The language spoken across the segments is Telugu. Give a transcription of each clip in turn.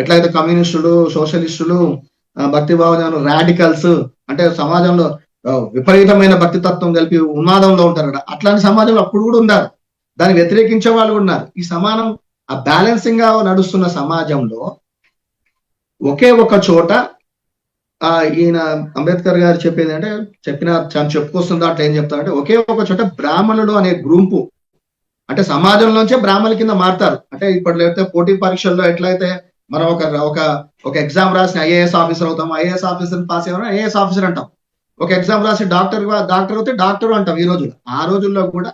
ఎట్లయితే కమ్యూనిస్టులు, సోషలిస్టులు, భక్తి భావన రాడికల్స్ అంటే సమాజంలో విపరీతమైన భక్తి తత్వం కలిపి ఉన్మాదంలో ఉంటారు కదా, అట్లాంటి సమాజంలో అప్పుడు కూడా ఉన్నారు. దాన్ని వ్యతిరేకించే వాళ్ళు కూడా ఉన్నారు. ఈ సమానం ఆ బ్యాలెన్సింగ్ గా నడుస్తున్న సమాజంలో ఒకే ఒక చోట ఈయన అంబేద్కర్ గారు చెప్పేది అంటే చెప్పుకొస్తున్న దాంట్లో ఏం చెప్తారంటే, ఒకే ఒక చోట బ్రాహ్మణుడు అనే గ్రూపు అంటే సమాజంలోంచే బ్రాహ్మణుల కింద మారుతారు. అంటే ఇప్పట్లో పోటీ పరీక్షల్లో ఎట్లయితే మనం ఒక ఎగ్జామ్ రాసి ఐఏఎస్ ఆఫీసర్ అవుతాం, ఐఏఎస్ ఆఫీసర్ పాస్ అయ్యామని ఐఏఎస్ ఆఫీసర్ అంటాం. ఒక ఎగ్జామ్ రాసి డాక్టర్ అయితే డాక్టర్ అంటాం ఈ రోజుల్లో. ఆ రోజుల్లో కూడా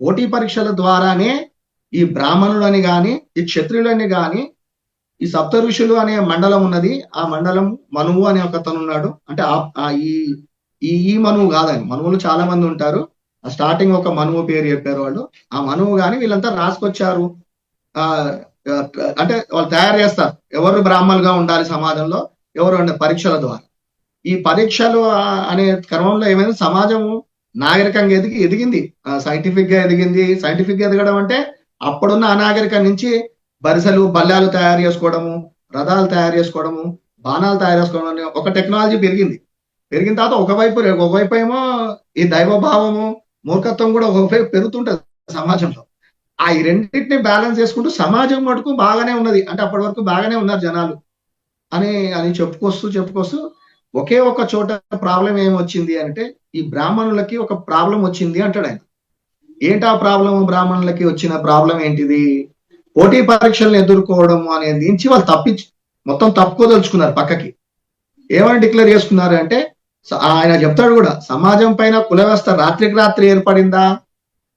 పోటీ పరీక్షల ద్వారానే ఈ బ్రాహ్మణుడు అని గాని, ఈ క్షత్రియులని గాని, ఈ సప్త ఋషులు అనే మండలం ఉన్నది. ఆ మండలం మనువు అనే ఒక అతను ఉన్నాడు. అంటే ఈ మనువు కాదని, మనువులు చాలా మంది ఉంటారు. స్టార్టింగ్ ఒక మనువు పేరు చెప్పారు వాళ్ళు. ఆ మనువు గాని వీళ్ళంతా రాసుకొచ్చారు. అంటే వాళ్ళు తయారు చేస్తారు ఎవరు బ్రాహ్మణులుగా ఉండాలి సమాజంలో, ఎవరు అంటే పరీక్షల ద్వారా. ఈ పరీక్షలు అనే క్రమంలో ఏమైంది, సమాజము నాగరికంగా ఎదిగింది, సైంటిఫిక్ గా ఎదిగింది. సైంటిఫిక్ గా ఎదగడం అంటే అప్పుడున్న అనాగరికం నుంచి బరిసెలు, బల్లాలు తయారు చేసుకోవడము, రథాలు తయారు చేసుకోవడము, బాణాలు తయారు చేసుకోవడం అనే ఒక టెక్నాలజీ పెరిగిన తర్వాత ఒకవైపు ఏమో ఈ దైవభావము, మూర్ఖత్వం కూడా ఒకవైపు పెరుగుతుంటది సమాజంలో. ఆ ఈ రెండింటిని బ్యాలెన్స్ చేసుకుంటూ సమాజం మటుకు బాగానే ఉన్నది. అంటే అప్పటి వరకు బాగానే ఉన్నారు జనాలు అని చెప్పుకొస్తూ ఒకే ఒక చోట ప్రాబ్లం ఏమొచ్చింది అంటే, ఈ బ్రాహ్మణులకి ఒక ప్రాబ్లం వచ్చింది అంటాడు ఆయన. ఏంటి ఆ ప్రాబ్లం? బ్రాహ్మణులకి వచ్చిన ప్రాబ్లం ఏంటిది? పోటీ పరీక్షలను ఎదుర్కోవడం అనేది నుంచి వాళ్ళు మొత్తం తప్పుకోదలుచుకున్నారు పక్కకి. ఏమని డిక్లేర్ చేసుకున్నారు అంటే, ఆయన చెప్తాడు కూడా, సమాజం పైన కుల వ్యవస్థ రాత్రికి రాత్రి ఏర్పడిందా,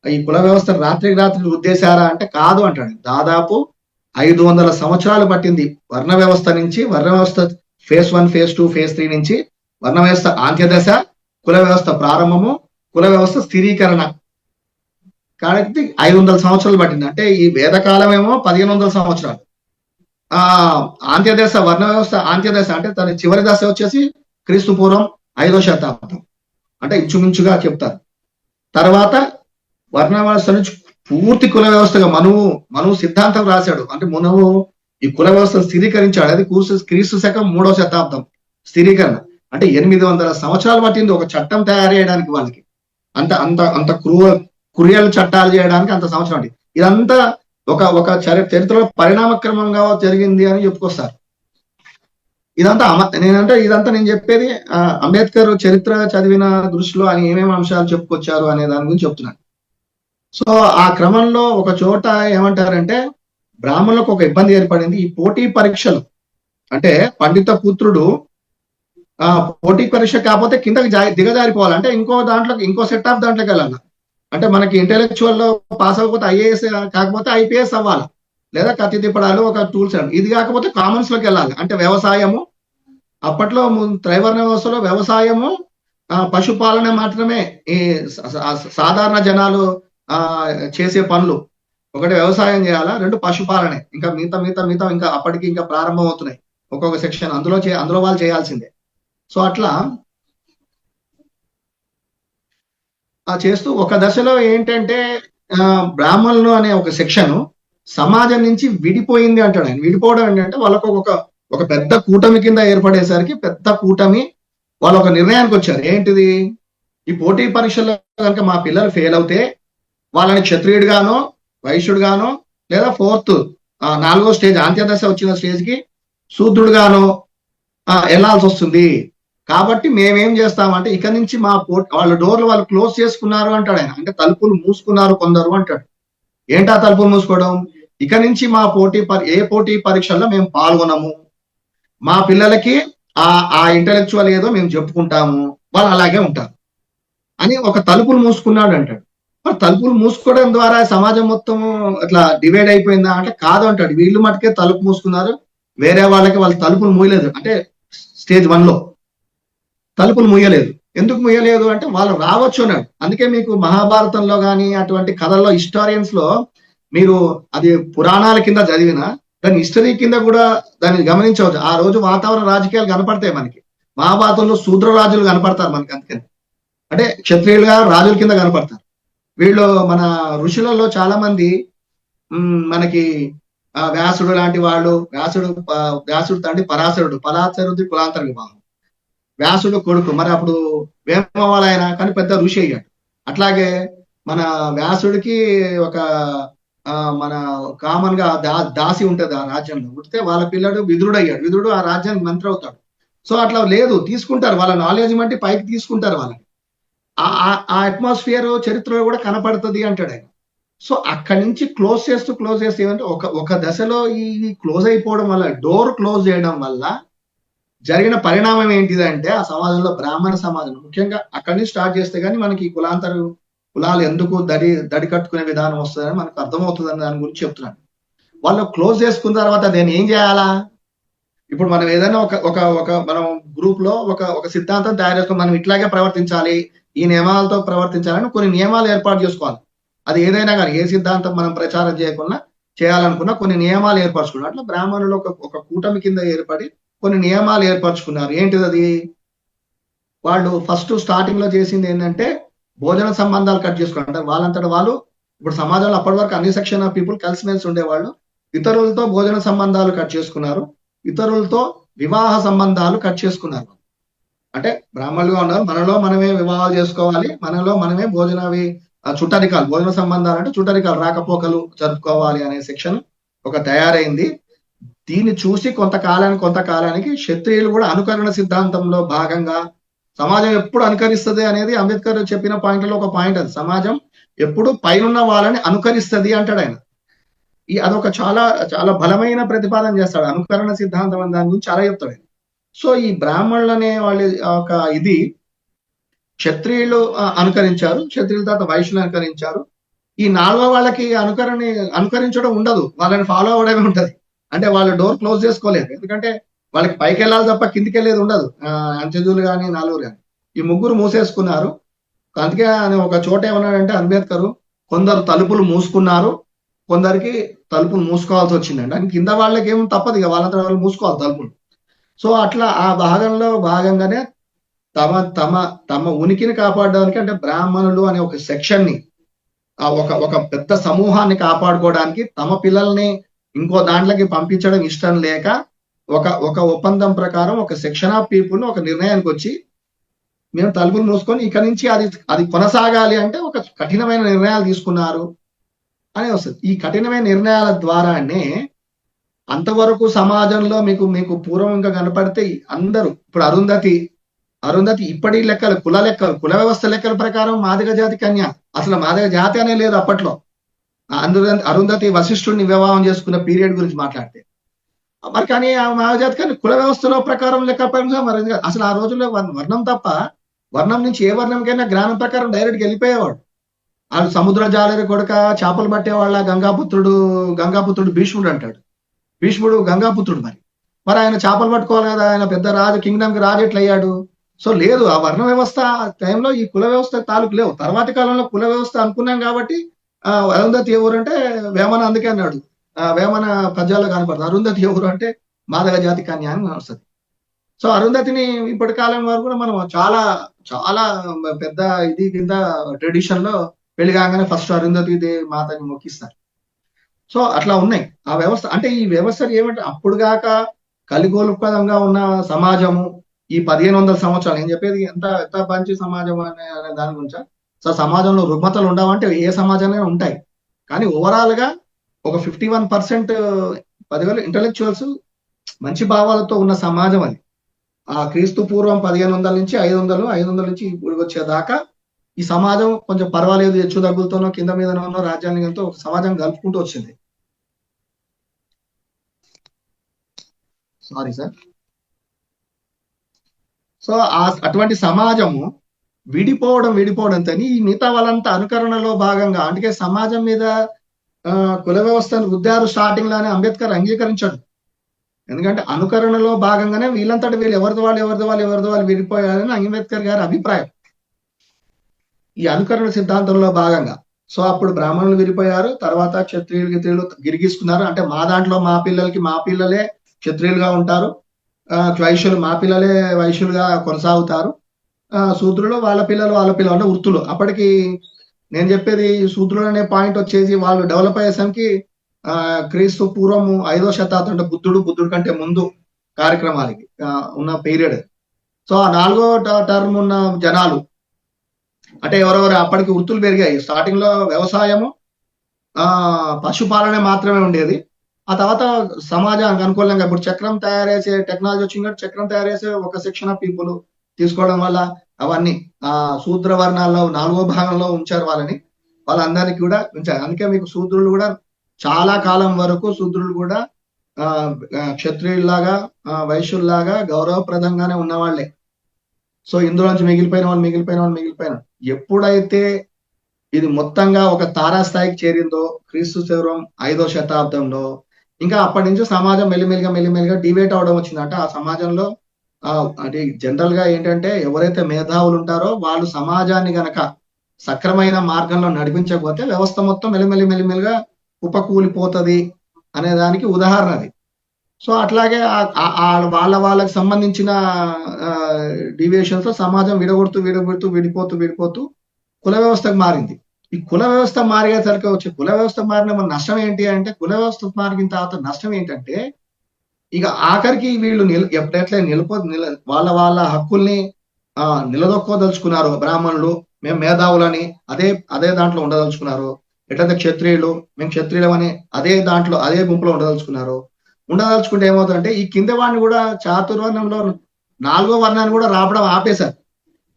ఈ కుల వ్యవస్థ రాత్రికి రాత్రి ఉద్దేశారా అంటే కాదు అంటాడు. దాదాపు 500 సంవత్సరాలు పట్టింది వర్ణ వ్యవస్థ నుంచి, వర్ణ వ్యవస్థ ఫేజ్ 1, ఫేజ్ 2, ఫేజ్ 3 నుంచి వర్ణ వ్యవస్థ అంత్యదశ, కుల వ్యవస్థ ప్రారంభము, కుల వ్యవస్థ స్థిరీకరణ కాబట్టి 500 సంవత్సరాలు పట్టింది. అంటే ఈ వేదకాలం ఏమో 1500 సంవత్సరాలు. అంత్యదశ, వర్ణ వ్యవస్థ అంత్యదశ అంటే తన చివరి దశ వచ్చేసి క్రీస్తు పూర్వం 5వ శతాబ్దం అంటే ఇంచుమించుగా చెప్తారు. తర్వాత వర్ణ వ్యవస్థ నుంచి పూర్తి కుల వ్యవస్థగా మనువు సిద్ధాంతం రాశాడు. అంటే మనువు ఈ కుల వ్యవస్థను స్థిరీకరించాడు. అది క్రీస్తు శకం 3వ శతాబ్దం స్థిరీకరణ. అంటే 800 సంవత్సరాలు పట్టింది ఒక చట్టం తయారు చేయడానికి వాళ్ళకి. అంత క్రూయల్ చట్టాలు చేయడానికి అంత సంవత్సరం అండి. ఇదంతా ఒక చరిత్రలో పరిణామక్రమంగా జరిగింది అని చెప్పుకొస్తారు. ఇదంతా నేను చెప్పేది అంబేద్కర్ చరిత్ర చదివిన దృష్టిలో ఆయన ఏమేమి అంశాలు చెప్పుకొచ్చారు అనే దాని గురించి చెప్తున్నాను. సో ఆ క్రమంలో ఒక చోట ఏమంటారంటే, బ్రాహ్మణులకు ఒక ఇబ్బంది ఏర్పడింది. ఈ పోటీ పరీక్షలు అంటే పండిత పుత్రుడు పోటీ పరీక్ష కాకపోతే కిందకి దిగజారిపోవాలి. అంటే ఇంకో సెట్ ఆఫ్ దాంట్లోకి వెళ్ళాలి. అంటే మనకి ఇంటెలెక్చువల్ లో పాస్ అవ్వకపోతే ఐఏఎస్ కాకపోతే ఐపీఎస్ అవ్వాలి, లేదా కత్తి తిప్పడాలు ఒక టూల్స్. ఇది కాకపోతే కామన్స్ లోకి వెళ్ళాలి. అంటే వ్యవసాయము, అప్పట్లో త్రైవర్ణ వ్యవస్థలో వ్యవసాయము, పశుపాలన మాత్రమే ఈ సాధారణ జనాలు చేసే పనులు. ఒకటి వ్యవసాయం చేయాలా, 2 పశుపాలనే. ఇంకా మిగతా ఇంకా అప్పటికి ఇంకా ప్రారంభం అవుతున్నాయి ఒక్కొక్క సెక్షన్. అందులో వాళ్ళు చేయాల్సిందే. సో అట్లా చేస్తూ ఒక దశలో ఏంటంటే బ్రాహ్మణులు అనే ఒక సెక్షన్ సమాజం నుంచి విడిపోయింది అంటాడు ఆయన. విడిపోవడం ఏంటంటే వాళ్ళకు ఒక పెద్ద కూటమి కింద ఏర్పడేసరికి పెద్ద కూటమి వాళ్ళు ఒక నిర్ణయానికి వచ్చారు. ఏంటిది, ఈ పోటీ పరీక్షల్లో కనుక మా పిల్లలు ఫెయిల్ అవుతే వాళ్ళని క్షత్రియుడిగానో, వైశ్యుడిగానో, లేదా 4వ స్టేజ్ అంత్యదశ వచ్చిన స్టేజ్ కి శూద్రుడుగానో వెళ్లాల్సి వస్తుంది. కాబట్టి మేమేం చేస్తామంటే ఇక నుంచి వాళ్ళ డోర్లు వాళ్ళు క్లోజ్ చేసుకున్నారు అంటాడు ఆయన. అంటే తలుపులు మూసుకున్నారు కొందరు అంటాడు. ఏంటా తలుపులు మూసుకోవడం? ఇక నుంచి ఏ పోటీ పరీక్షల్లో మేము పాల్గొనము, మా పిల్లలకి ఆ ఇంటెలెక్చువల్ ఏదో మేము చెప్పుకుంటాము, వాళ్ళు అలాగే ఉంటారు అని ఒక తలుపులు మూసుకున్నాడు అంటాడు. తలుపులు మూసుకోవడం ద్వారా సమాజం మొత్తం అట్లా డివైడ్ అయిపోయిందా అంటే కాదు అంటాడు. వీళ్ళు మటుకే తలుపు మూసుకున్నారు, వేరే వాళ్ళు తలుపులు మూయలేదు. అంటే స్టేజ్ 1 లో తలుపులు మూయలేదు. ఎందుకు మూయలేదు అంటే వాళ్ళు రావచ్చు అన్నాడు. అందుకే మీకు మహాభారతంలో కానీ అటువంటి కథల్లో హిస్టారియన్స్ లో మీరు అది పురాణాల కింద చదివిన దాని హిస్టరీ కింద కూడా దాన్ని గమనించవచ్చు. ఆ రోజు వాతావరణ రాజకీయాలు కనపడతాయి మనకి. మహాభారతంలో శూద్ర రాజులు కనపడతారు మనకి. అందుకని అంటే క్షత్రియులుగా రాజుల కింద కనపడతారు. వీళ్ళు మన ఋషులలో చాలా మంది మనకి వ్యాసుడు లాంటి వాళ్ళు, వ్యాసుడు తండ్రి పరాశరుడు, పరాశరుడి కులాంతర వివాహం, వ్యాసుడు కొడుకు, మరి అప్పుడు వేమవాళ్ళ ఆయన కానీ పెద్ద ఋషి అయ్యాడు. అట్లాగే మన వ్యాసుడికి ఒక మన కామన్ గా దాసి ఉంటది ఆ రాజ్యంలో, ఉంటే వాళ్ళ పిల్లడు విదురుడు అయ్యాడు, విదురుడు ఆ రాజ్యానికి మంత్రి అవుతాడు. సో అట్లా లేదు, తీసుకుంటారు వాళ్ళ నాలెడ్జ్ బట్టి పైకి తీసుకుంటారు వాళ్ళని. ఆ అట్మాస్ఫియర్ చరిత్రలో కూడా కనపడుతుంది అంటాడు ఆయన. సో అక్కడి నుంచి క్లోజ్ చేస్తూ ఏమంటే ఒక దశలో ఈ క్లోజ్ అయిపోవడం వల్ల, డోర్ క్లోజ్ చేయడం వల్ల జరిగిన పరిణామం ఏంటిదంటే ఆ సమాజంలో బ్రాహ్మణ సమాజం ముఖ్యంగా అక్కడి నుంచి స్టార్ట్ చేస్తే కానీ మనకి కులాలు ఎందుకు దడి కట్టుకునే విధానం వస్తుందని మనకు అర్థమవుతుందని దాని గురించి చెప్తున్నాను. వాళ్ళు క్లోజ్ చేసుకున్న తర్వాత నేను ఏం చేయాలా? ఇప్పుడు మనం ఏదైనా ఒక మనం గ్రూప్ లో ఒక సిద్ధాంతం తయారు చేసుకుని మనం ఇట్లాగే ప్రవర్తించాలి, ఈ నియమాలతో ప్రవర్తించాలని కొన్ని నియమాలు ఏర్పాటు చేసుకోవాలి. అది ఏదైనా కానీ ఏ సిద్ధాంతం మనం ప్రచారం చేయకుండా చేయాలనుకున్నా కొన్ని నియమాలు ఏర్పరచుకున్నారు. అట్లా బ్రాహ్మణులు ఒక కూటమి కింద ఏర్పడి కొన్ని నియమాలు ఏర్పరచుకున్నారు. ఏంటిది అది? వాళ్ళు ఫస్ట్ స్టార్టింగ్ లో చేసింది ఏంటంటే భోజన సంబంధాలు కట్ చేసుకుంటారు. వాళ్ళంతటా వాళ్ళు ఇప్పుడు సమాజంలో అప్పటి వరకు అన్ని సెక్షన్ ఆఫ్ పీపుల్ కలిసిమెలిసి ఉండేవాళ్ళు. ఇతరులతో భోజన సంబంధాలు కట్ చేసుకున్నారు, ఇతరులతో వివాహ సంబంధాలు కట్ చేసుకున్నారు. అంటే బ్రాహ్మణులుగా ఉన్నారు, మనలో మనమే వివాహాలు చేసుకోవాలి, మనలో మనమే చుట్టరికాలు, భోజన సంబంధాలు అంటే చుట్టరికాలు, రాకపోకలు జరుపుకోవాలి అనే సెక్షన్ ఒక తయారైంది. దీన్ని చూసి కొంతకాలానికి క్షత్రియులు కూడా అనుకరణ సిద్ధాంతంలో భాగంగా సమాజం ఎప్పుడు అనుకరిస్తుంది అనేది అంబేద్కర్ చెప్పిన పాయింట్లలో ఒక పాయింట్. అది సమాజం ఎప్పుడు పైనున్న వాళ్ళని అనుకరిస్తుంది అంటాడు ఆయన. అదొక చాలా చాలా బలమైన ప్రతిపాదన చేస్తాడు అనుకరణ సిద్ధాంతం అని, దాని గురించి చాలా చెప్తాడు. సో ఈ బ్రాహ్మణులు అనే వాళ్ళ ఒక ఇది క్షత్రియులు అనుకరించారు, క్షత్రియుల తర్వాత వైశ్యులు అనుకరించారు. ఈ నాలుగో వాళ్ళకి అనుకరించడం ఉండదు, వాళ్ళని ఫాలో అవ్వడమే ఉంటది. అంటే వాళ్ళు డోర్ క్లోజ్ చేసుకోలేదు, ఎందుకంటే వాళ్ళకి పైకి వెళ్ళాలి తప్ప కిందికి వెళ్ళేది ఉండదు. అంచెజులు కానీ నాలుగురు కానీ ఈ ముగ్గురు మూసేసుకున్నారు. అందుకే ఆయన ఒక చోట ఏమన్నాడంటే అంబేద్కర్, కొందరు తలుపులు మూసుకున్నారు, కొందరికి తలుపులు మూసుకోవాల్సి వచ్చిందండి. అని కింద వాళ్ళకి ఏమో తప్పదు, ఇక వాళ్ళంతా వాళ్ళు మూసుకోవాలి తలుపులు. సో అట్లా ఆ భాగంగానే తమ ఉనికిని కాపాడడానికి, అంటే బ్రాహ్మణులు అనే ఒక సెక్షన్ ని, ఒక పెద్ద సమూహాన్ని కాపాడుకోవడానికి తమ పిల్లల్ని ఇంకో దాంట్లోకి పంపించడం ఇష్టం లేక ఒక ఒప్పందం ప్రకారం ఒక సెక్షన్ ఆఫ్ పీపుల్ ఒక నిర్ణయానికి వచ్చి మేము తలుపులు మూసుకొని ఇక నుంచి అది కొనసాగాలి అంటే ఒక కఠినమైన నిర్ణయాలు తీసుకున్నారు అని వస్తుంది. ఈ కఠినమైన నిర్ణయాల ద్వారానే అంతవరకు సమాజంలో మీకు పూర్వం ఇంకా కనపడితే అందరూ, ఇప్పుడు అరుంధతి ఇప్పటి కుల వ్యవస్థ లెక్కల ప్రకారం మాదిగ జాతి కన్య, అసలు మాదిగ జాతి అనే లేదు అప్పట్లో. అరుంధతి వశిష్ఠుడిని వివాహం చేసుకున్న పీరియడ్ గురించి మాట్లాడితే మరి, కానీ ఆ మాదిగ జాతి కానీ కుల వ్యవస్థలో ప్రకారం లెక్క మరి అసలు ఆ రోజుల్లో వర్ణం తప్ప, వర్ణం నుంచి ఏ వర్ణంకైనా జ్ఞానం ప్రకారం డైరెక్ట్గా వెళ్ళిపోయేవాడు. వాళ్ళు సముద్ర జాలరి కొడుక, చేపలు పట్టేవాళ్ళ, గంగాపుత్రుడు భీష్ముడు అంటాడు. భీష్ముడు గంగాపుత్రుడు. మరి ఆయన చేపలు పట్టుకోవాలి కదా, ఆయన పెద్ద రాజు, కింగ్డమ్కి రాజు ఎట్లయ్యాడు? సో లేదు, ఆ వర్ణ వ్యవస్థ టైంలో ఈ కుల వ్యవస్థ తాలూకు లేవు. తర్వాతి కాలంలో కుల వ్యవస్థ అనుకున్నాం కాబట్టి అరుంధతి ఎవరు అంటే వేమన, అందుకే అన్నాడు, వేమన పద్యాల్లో కనపడుతుంది. అరుంధతి ఎవరు అంటే మాదిగ జాతి కన్య అని వస్తుంది. సో అరుంధతిని ఇప్పటి కాలం వరకు కూడా మనం చాలా చాలా పెద్ద ఇది కింద ట్రెడిషన్ లో పెళ్లి కాగానే ఫస్ట్ అరుంధతి మాతని మొక్కిస్తారు. సో అట్లా ఉన్నాయి ఆ వ్యవస్థ. అంటే ఈ వ్యవస్థ ఏమంటే అప్పుడుగాక కలిగోలుపదంగా ఉన్న సమాజము ఈ 1500 సంవత్సరాలు, నేను చెప్పేది ఎంత మంచి సమాజం అనే దాని గురించి. సో సమాజంలో రుగ్మతలు ఉండవంటే ఏ సమాజంలో ఉంటాయి, కానీ ఓవరాల్ గా ఒక 51% 10,000 ఇంటలెక్చువల్స్ మంచి భావాలతో ఉన్న సమాజం అది. ఆ క్రీస్తు పూర్వం 1500 నుంచి 500 నుంచి ఇప్పుడు వచ్చేదాకా ఈ సమాజం కొంచెం పర్వాలేదు, హెచ్చు దగ్గులతోనో కింద మీదనో రాజ్యాంగంతో ఒక సమాజం కలుపుకుంటూ వచ్చింది. Sorry sir. సో అటువంటి సమాజము విడిపోవడంతో ఈ మిగతా వాళ్ళంతా అనుకరణలో భాగంగా, అందుకే సమాజం మీద కుల వ్యవస్థను రుద్దారు స్టార్టింగ్ లోనే. అంబేద్కర్ అంగీకరించాడు, ఎందుకంటే అనుకరణలో భాగంగానే వీళ్ళంతటి వీళ్ళు ఎవరిది వాళ్ళు విడిపోయారని అంబేద్కర్ గారి అభిప్రాయం ఈ అనుకరణ సిద్ధాంతంలో భాగంగా. సో అప్పుడు బ్రాహ్మణులు విడిపోయారు, తర్వాత క్షత్రియులు గిరిగీసుకున్నారు. అంటే మా దాంట్లో మా పిల్లలే క్షత్రియులుగా ఉంటారు, వైశ్యులు మా పిల్లలే వైశ్యులుగా కొనసాగుతారు, శూద్రులు వాళ్ళ పిల్లలు అంటే వృత్తులు. అప్పటికి నేను చెప్పేది శూద్రులు అనే పాయింట్ వచ్చేసి వాళ్ళు డెవలప్ అయ్యేసరికి క్రీస్తు పూర్వం 5వ శతాబ్దం అంటే బుద్ధుడు కంటే ముందు కార్యక్రమాలకి ఉన్న పీరియడ్. సో ఆ 4వ టర్మ్ ఉన్న జనాలు అంటే ఎవరెవరు అప్పటికి వృత్తులు పెరిగాయి. స్టార్టింగ్ లో వ్యవసాయము, పశుపాలన మాత్రమే ఉండేది. ఆ తర్వాత సమాజానికి అనుకూలంగా ఇప్పుడు చక్రం తయారు చేసే టెక్నాలజీ వచ్చింది కాబట్టి చక్రం తయారు చేసే ఒక సెక్షన్ ఆఫ్ పీపుల్ తీసుకోవడం వల్ల అవన్నీ శూద్ర వర్ణాల్లో 4వ భాగంలో ఉంచారు వాళ్ళందరినీ కూడా ఉంచారు. అందుకే మీకు శూద్రులు కూడా చాలా కాలం వరకు శూద్రులు కూడా క్షత్రియుల్లాగా వైశ్యుల్లాగా గౌరవప్రదంగానే ఉన్నవాళ్లే. సో ఇందులోంచి మిగిలిపోయిన ఎప్పుడైతే ఇది మొత్తంగా ఒక తారాస్థాయికి చేరిందో క్రీస్తు పూర్వం 5వ శతాబ్దంలో, ఇంకా అప్పటి నుంచి సమాజం మెల్లిమెల్లిగా డివేట్ అవడం వచ్చింది. అంటే ఆ సమాజంలో అంటే జనరల్ గా ఏంటంటే ఎవరైతే మేధావులు ఉంటారో వాళ్ళు సమాజాన్ని గనక సక్రమైన మార్గంలో నడిపించకపోతే వ్యవస్థ మొత్తం మెల్లిమెల్లిగా కుప్పకూలిపోతుంది అనే దానికి ఉదాహరణ అది. సో అట్లాగే వాళ్ళకి సంబంధించిన డివియేషన్స్ లో సమాజం విడిపోతూ కుల వ్యవస్థకు మారింది. ఈ కుల వ్యవస్థ మారేసరికి వచ్చి కుల వ్యవస్థ మారిన మన నష్టం ఏంటి అంటే, కుల వ్యవస్థ మారిన తర్వాత నష్టం ఏంటంటే ఇక ఆఖరికి వీళ్ళు ఎప్పుడెట్లా వాళ్ళ హక్కుల్ని నిలదొక్కోదలుచుకున్నారు. బ్రాహ్మణులు మేము మేధావులని అదే దాంట్లో ఉండదలుచుకున్నారు. ఎట్లయితే క్షత్రియులు మేము క్షత్రియులమని అదే గుంపులో ఉండదలుచుకుంటే ఏమవుతుందంటే ఈ కింద వాడిని కూడా చాతుర్వర్ణంలో 4వ వర్ణాన్ని కూడా రావడం ఆపేశారు.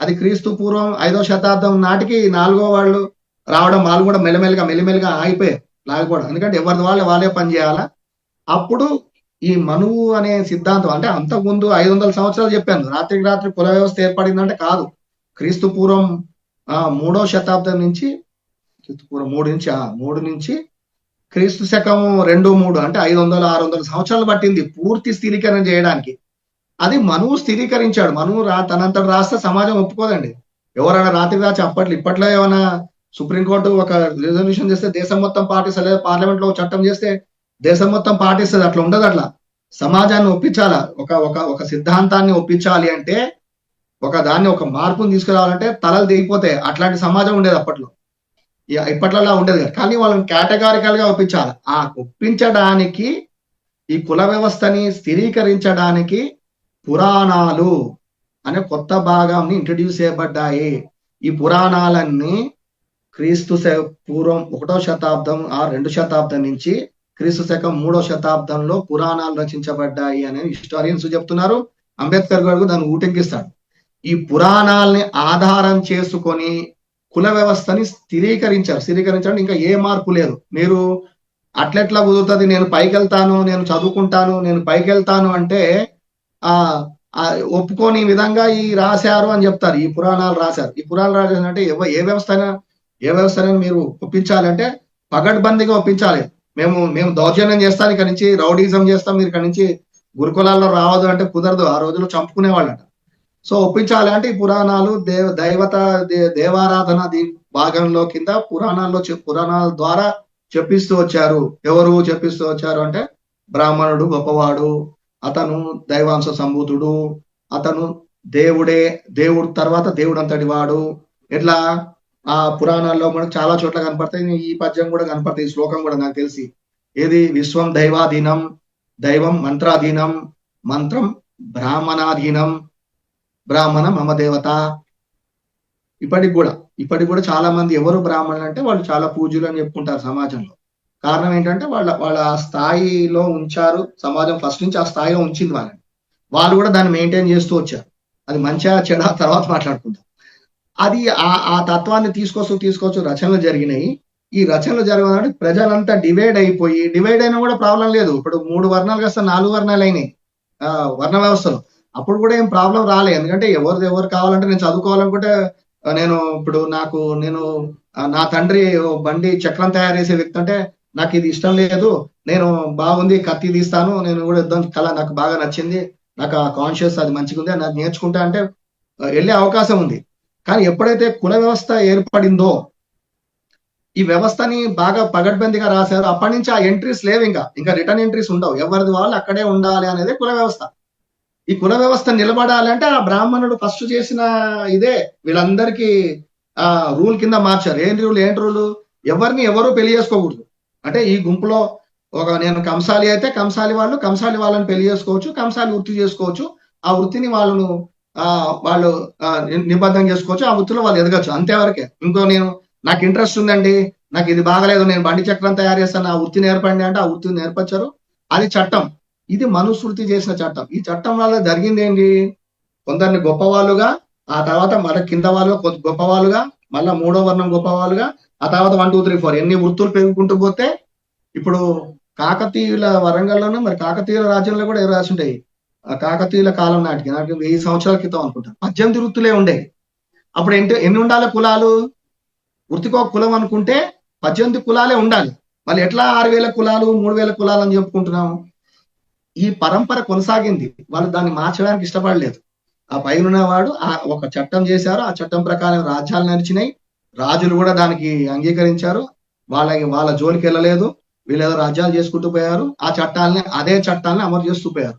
అది క్రీస్తు పూర్వం 5వ శతాబ్దం నాటికి 4వ వాళ్ళు రావడం, వాళ్ళు కూడా మెల్లిమెల్లిగా ఆగిపోయారు లాగకూడదు. ఎందుకంటే ఎవరిది వాళ్ళే పని చేయాలా. అప్పుడు ఈ మనువు అనే సిద్ధాంతం అంటే అంతకుముందు 500 సంవత్సరాలు చెప్పాను రాత్రికి రాత్రి కుల వ్యవస్థ ఏర్పడిందంటే కాదు. క్రీస్తు పూర్వం 3వ శతాబ్దం నుంచి మూడు నుంచి క్రీస్తు శకం 2-3 అంటే 500-600 సంవత్సరాలు పట్టింది పూర్తి స్థిరీకరణ చేయడానికి. అది మనువు స్థిరీకరించాడు. మనువు తనంతట రాస్తే సమాజం ఒప్పుకోదండి. ఎవరైనా రాత్రికి రాచి ఇప్పట్లో ఏమైనా సుప్రీంకోర్టు ఒక రిజల్యూషన్ చేస్తే దేశం మొత్తం పాటిస్తుంది, లేదా పార్లమెంట్ లో చట్టం చేస్తే దేశం మొత్తం పాటిస్తుంది. అట్లా ఉండదు. అట్లా సమాజాన్ని ఒప్పించాలా, ఒక సిద్ధాంతాన్ని ఒప్పించాలి అంటే ఒక మార్పుని తీసుకురావాలంటే తలలు దిగిపోతాయి. అట్లాంటి సమాజం ఉండేది అప్పట్లో, ఇప్పట్లలో ఉండేది కాదు. కానీ వాళ్ళని కేటగారికల్ గా ఒప్పించాలి. ఒప్పించడానికి ఈ కుల వ్యవస్థని స్థిరీకరించడానికి పురాణాలు అనే కొత్త భాగాన్ని ఇంట్రడ్యూస్ చేయబడ్డాయి. ఈ పురాణాలన్నీ క్రీస్తు పూర్వం 1వ శతాబ్దం 2 శతాబ్దం నుంచి క్రీస్తు శకం 3వ శతాబ్దంలో పురాణాలు రచించబడ్డాయి అని హిస్టారియన్స్ చెప్తున్నారు. అంబేద్కర్ గారు దాన్ని ఊటెక్కిస్తాడు. ఈ పురాణాలని ఆధారం చేసుకొని కుల వ్యవస్థని స్థిరీకరించారు. ఇంకా ఏ మార్పు లేదు. మీరు అట్లెట్లా కుదురుతుంది, నేను పైకి వెళ్తాను, నేను చదువుకుంటాను, నేను పైకి వెళ్తాను అంటే ఒప్పుకోని విధంగా ఈ రాశారు అని చెప్తారు. ఈ పురాణాలు రాశారు. ఈ పురాణాలు రాశారంటే ఏ వ్యవస్థనైనా మీరు ఒప్పించాలంటే పగడ్బందీగా ఒప్పించాలి. మేము దౌర్జన్యం చేస్తాం, ఇక్కడ నుంచి రౌడీజం చేస్తాం, మీరు ఇక్కడ నుంచి గురుకులాల్లో రావద్దు అంటే కుదరదు. ఆ రోజుల్లో చంపుకునేవాళ్ళంట. సో ఒప్పించాలి అంటే ఈ పురాణాలు దేవారాధన భాగంలో కింద పురాణాల ద్వారా చెప్పిస్తూ వచ్చారు. ఎవరు చెప్పిస్తూ వచ్చారు అంటే బ్రాహ్మణుడు గొప్పవాడు, అతను దైవాంశ సంభూతుడు, అతను దేవుడు తర్వాత దేవుడు అంతటి వాడు. ఇట్లా ఆ పురాణాల్లో మనకు చాలా చోట్ల కనపడతాయి. ఈ పద్యం కూడా కనపడతాయి, ఈ శ్లోకం కూడా నాకు తెలిసి. ఏది విశ్వం దైవాధీనం, దైవం మంత్రాధీనం, మంత్రం బ్రాహ్మణాధీనం, బ్రాహ్మణ మమ దేవత. ఇప్పటికి కూడా చాలా మంది ఎవరు బ్రాహ్మణులు అంటే వాళ్ళు చాలా పూజ్యులు అని చెప్పుకుంటారు సమాజంలో. కారణం ఏంటంటే వాళ్ళ ఆ స్థాయిలో ఉంచారు. సమాజం ఫస్ట్ నుంచి ఆ స్థాయిలో ఉంచింది వాళ్ళు కూడా దాన్ని మెయింటైన్ చేస్తూ వచ్చారు. అది మంచిగా చెడ తర్వాత మాట్లాడుకుంటాం. అది ఆ తత్వాన్ని తీసుకొచ్చు రచనలు జరిగినాయి. ఈ రచనలు జరగాలంటే ప్రజలంతా డివైడ్ అయినా కూడా ప్రాబ్లం లేదు. ఇప్పుడు 3 వర్ణాలు కాస్త 4 వర్ణాలు అయినాయి వర్ణ వ్యవస్థలో. అప్పుడు కూడా ఏం ప్రాబ్లం రాలేదు. ఎందుకంటే ఎవరు కావాలంటే నేను చదువుకోవాలనుకుంటే నేను నా తండ్రి బండి చక్రం తయారు చేసే వ్యక్తి అంటే నాకు ఇది ఇష్టం లేదు, నేను బాగుంది కత్తి తీస్తాను, నేను కూడా యుద్ధం కళ నాకు బాగా నచ్చింది, నాకు ఆ కాన్షియస్ అది మంచిగా ఉంది, నాకు నేర్చుకుంటా అంటే వెళ్ళే అవకాశం ఉంది. కానీ ఎప్పుడైతే కుల వ్యవస్థ ఏర్పడిందో ఈ వ్యవస్థని బాగా పగడ్బందీగా రాశారు. అప్పటి నుంచి ఆ ఎంట్రీస్ లేవు, ఇంకా రిటర్న్ ఎంట్రీస్ ఉండవు. ఎవరిది వాళ్ళు అక్కడే ఉండాలి అనేది కుల వ్యవస్థ. ఈ కుల వ్యవస్థ నిలబడాలి అంటే ఆ బ్రాహ్మణుడు ఫస్ట్ చేసిన ఇదే వీళ్ళందరికీ రూల్ కింద మార్చారు. ఏంటి రూల్? ఎవరు పెళ్లి చేసుకోకూడదు. అంటే ఈ గుంపులో నేను కంసాలి అయితే కంసాలి వాళ్ళని పెళ్లి చేసుకోవచ్చు, కంసాలి వృత్తి చేసుకోవచ్చు. ఆ వృత్తిని వాళ్ళు నిబద్ధం చేసుకోవచ్చు, ఆ వృత్తిలో వాళ్ళు ఎదగచ్చు, అంతేవరకే. నాకు ఇంట్రెస్ట్ ఉందండి, నాకు ఇది బాగలేదు, నేను బండి చక్రం తయారు చేస్తాను, ఆ వృత్తి నేర్పండి అంటే ఆ వృత్తిని నేర్పచ్చారు. అది చట్టం. ఇది మనుస్మృతి చేసిన చట్టం. ఈ చట్టం వల్ల జరిగింది ఏంటి? కొందరిని గొప్పవాళ్ళుగా, ఆ తర్వాత మళ్ళీ కింద వాళ్ళు గొప్పవాళ్ళుగా, మళ్ళా మూడో వర్ణం గొప్పవాళ్ళుగా, ఆ తర్వాత 1, 2, 3, 4 ఎన్ని వృత్తులు పెరుగుకుంటూ పోతే ఇప్పుడు కాకతీయుల వరంగల్లోనే, మరి కాకతీయుల రాజ్యంలో కూడా ఏవో రాసి ఉంటాయి. ఆ కాకతీయుల కాలం నాటికి 1000 సంవత్సరాల క్రితం అనుకుంటా 18 వృత్తులే ఉండేవి. అప్పుడు ఎన్ని ఉండాలి కులాలు? వృత్తికో కులం అనుకుంటే 18 కులాలే ఉండాలి. మళ్ళీ ఎట్లా 6000 కులాలు 3000 కులాలు అని చెప్పుకుంటున్నాం? ఈ పరంపర కొనసాగింది. వాళ్ళు దాన్ని మార్చడానికి ఇష్టపడలేదు. ఆ పైన వాడు ఒక చట్టం చేశారు, ఆ చట్టం ప్రకారం రాజ్యాలు నడిచినాయి, రాజులు కూడా దానికి అంగీకరించారు, వాళ్ళ జోలికి వెళ్ళలేదు, వీళ్ళు ఏదో రాజ్యాలు చేసుకుంటూ పోయారు, అదే చట్టాలని అమలు చేస్తూ పోయారు.